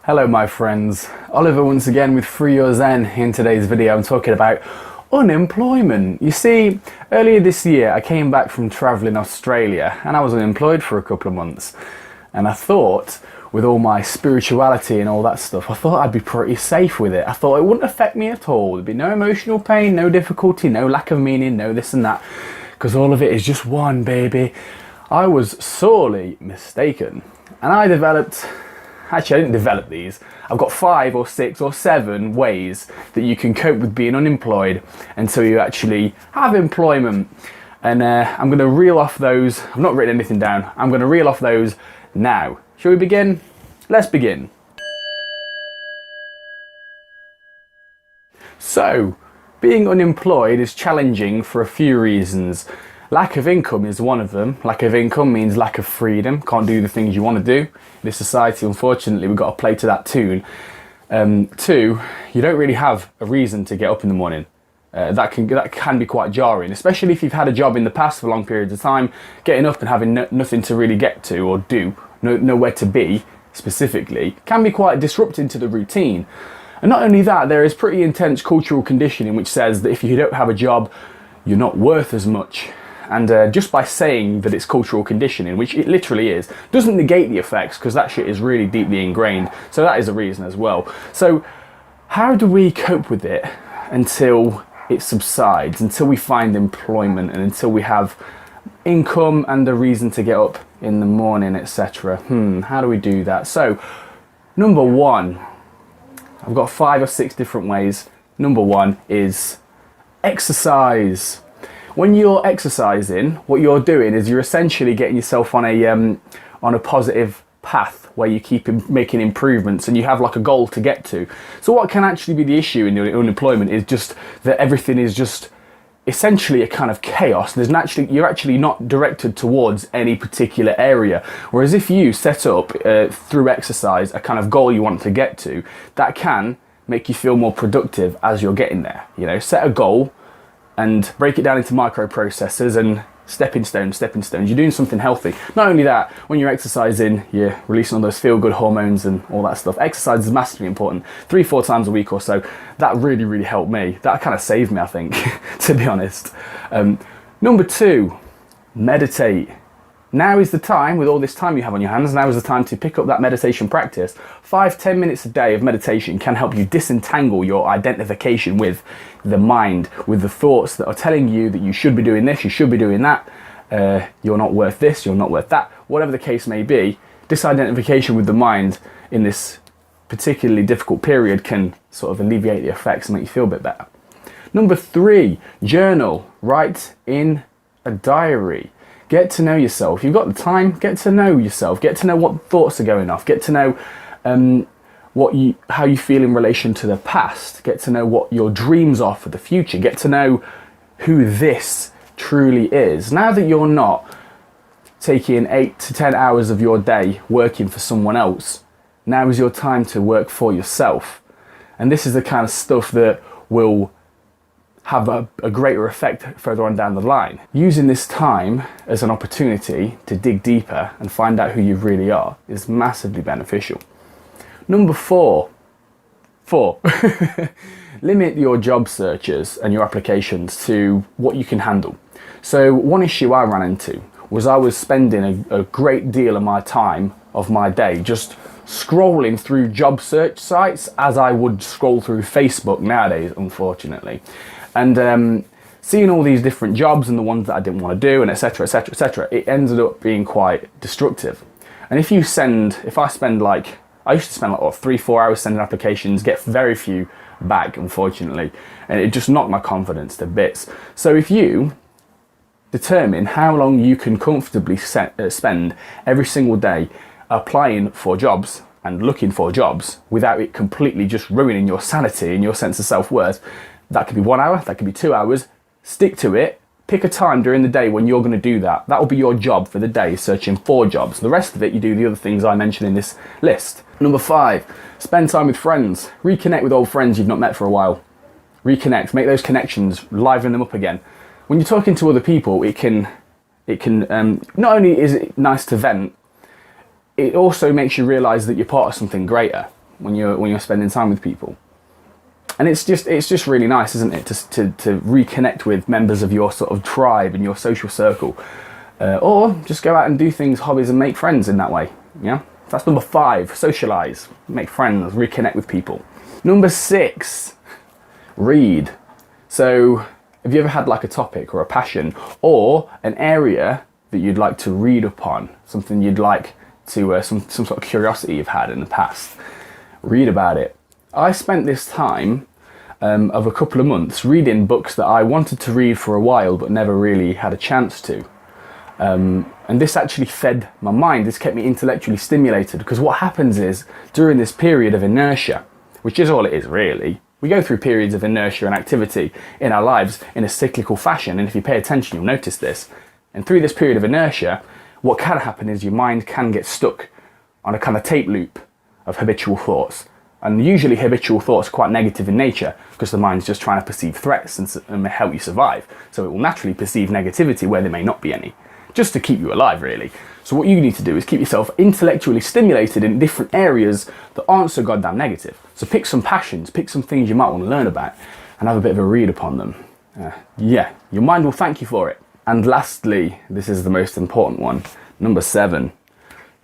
Hello my friends, Oliver once again with Free Your Zen. In today's video I'm talking about unemployment. You see, earlier this year I came back from travelling Australia and I was unemployed for a couple of months, and I thought with all my spirituality and all that stuff, I thought I'd be pretty safe with it. I thought it wouldn't affect me at all. There'd be no emotional pain, no difficulty, no lack of meaning, no this and that, because all of it is just one, baby. I was sorely mistaken, and I developed. Actually, I didn't develop these. I've got 5 or 6 or 7 ways that you can cope with being unemployed until you actually have employment. And I'm going to reel off those. I've not written anything down. I'm going to reel off those now. Shall we begin? Let's begin. So, being unemployed is challenging for a few reasons. Lack of income is one of them. Lack of income means lack of freedom. Can't do the things you want to do. In this society, unfortunately, we've got to play to that tune. 2, you don't really have a reason to get up in the morning. That can be quite jarring, especially if you've had a job in the past for long periods of time. Getting up and having nothing to really get to or do, nowhere to be specifically, can be quite disrupting to the routine. And not only that, there is pretty intense cultural conditioning which says that if you don't have a job, you're not worth as much. And just by saying that it's cultural conditioning, which it literally is, doesn't negate the effects, because that shit is really deeply ingrained. So that is a reason as well. So how do we cope with it until it subsides, until we find employment, and until we have income and a reason to get up in the morning, etc.? How do we do that? So, number 1, I've got 5 or 6 different ways. Number 1 is exercise. When you're exercising, what you're doing is you're essentially getting yourself on a positive path where you keep making improvements and you have like a goal to get to. So what can actually be the issue in your unemployment is just that everything is just essentially a kind of chaos. You're actually not directed towards any particular area. Whereas if you set up through exercise a kind of goal you want to get to, that can make you feel more productive as you're getting there. You know, set a goal and break it down into microprocessors and stepping stones. You're doing something healthy. Not only that, when you're exercising, you're releasing all those feel-good hormones and all that stuff. Exercise is massively important. 3-4 times a week or so. That really helped me. That kind of saved me, I think, to be honest. Number 2, meditate. Now is the time, with all this time you have on your hands, now is the time to pick up that meditation practice. 5-10 minutes a day of meditation can help you disentangle your identification with the mind, with the thoughts that are telling you that you should be doing this, you should be doing that, you're not worth this, you're not worth that, whatever the case may be. Disidentification with the mind in this particularly difficult period can sort of alleviate the effects and make you feel a bit better. Number 3, journal. Write in a diary. Get to know yourself. You've got the time, get to know yourself. Get to know what thoughts are going off. Get to know how you feel in relation to the past. Get to know what your dreams are for the future. Get to know who this truly is. Now that you're not taking 8 to 10 hours of your day working for someone else, now is your time to work for yourself. And this is the kind of stuff that will have a greater effect further on down the line. Using this time as an opportunity to dig deeper and find out who you really are is massively beneficial. Number 4, limit your job searches and your applications to what you can handle. So one issue I ran into was I was spending a great deal of my time, of my day, just scrolling through job search sites as I would scroll through Facebook nowadays, unfortunately. And seeing all these different jobs and the ones that I didn't want to do, and etc, it ended up being quite destructive. And if I used to spend like 3-4 hours sending applications, get very few back, unfortunately, and it just knocked my confidence to bits. So if you determine how long you can comfortably spend every single day applying for jobs and looking for jobs without it completely just ruining your sanity and your sense of self-worth, that could be 1 hour, that could be 2 hours. Stick to it. Pick a time during the day when you're going to do that. That will be your job for the day, searching for jobs. The rest of it, you do the other things I mentioned in this list. Number 5, spend time with friends. Reconnect with old friends you've not met for a while. Reconnect, make those connections, liven them up again. When you're talking to other people, it can not only is it nice to vent, it also makes you realise that you're part of something greater. when you're spending time with people. And it's just really nice, isn't it, to reconnect with members of your sort of tribe and your social circle, or just go out and do things, hobbies, and make friends in that way. Yeah, that's number 5. Socialize, make friends, reconnect with people. Number 6, read. So, have you ever had like a topic or a passion or an area that you'd like to read upon, something you'd like to some sort of curiosity you've had in the past? Read about it. I spent this time of a couple of months reading books that I wanted to read for a while but never really had a chance to. And this actually fed my mind. This kept me intellectually stimulated, because what happens is, during this period of inertia, which is all it is really, we go through periods of inertia and activity in our lives in a cyclical fashion, and if you pay attention you'll notice this. And through this period of inertia, what can happen is your mind can get stuck on a kind of tape loop of habitual thoughts. And usually habitual thoughts are quite negative in nature, because the mind's just trying to perceive threats and help you survive. So it will naturally perceive negativity where there may not be any, just to keep you alive really. So what you need to do is keep yourself intellectually stimulated in different areas that aren't so goddamn negative. So pick some passions, pick some things you might want to learn about, and have a bit of a read upon them. Yeah, your mind will thank you for it. And lastly, this is the most important one, number 7.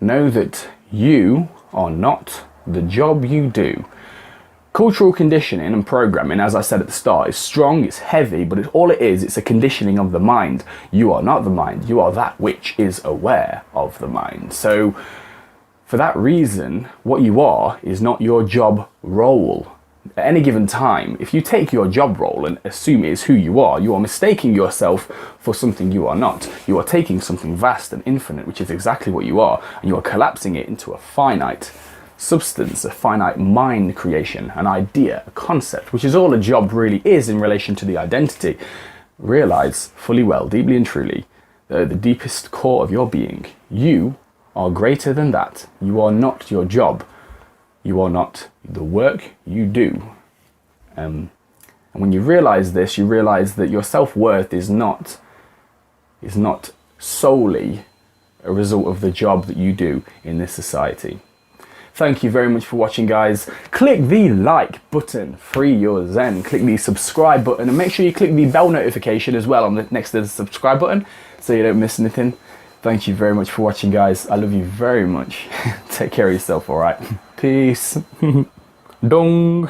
Know that you are not the job you do. Cultural conditioning and programming, as I said at the start, is strong, it's heavy, but it's a conditioning of the mind. You are not the mind, you are that which is aware of the mind. So for that reason, what you are is not your job role. At any given time, if you take your job role and assume it is who you are mistaking yourself for something you are not. You are taking something vast and infinite, which is exactly what you are, and you are collapsing it into a finite substance, a finite mind creation, an idea, a concept, which is all a job really is in relation to the identity. Realize fully well, deeply and truly, the deepest core of your being, you are greater than that. You are not your job. You are not the work you do. And when you realize this, you realize that your self-worth is not solely a result of the job that you do in this society. Thank you very much for watching, guys. Click the like button, free your zen. Click the subscribe button, and make sure you click the bell notification as well on the next to the subscribe button, so you don't miss anything. Thank you very much for watching, guys. I love you very much. Take care of yourself, all right? Peace. Dong.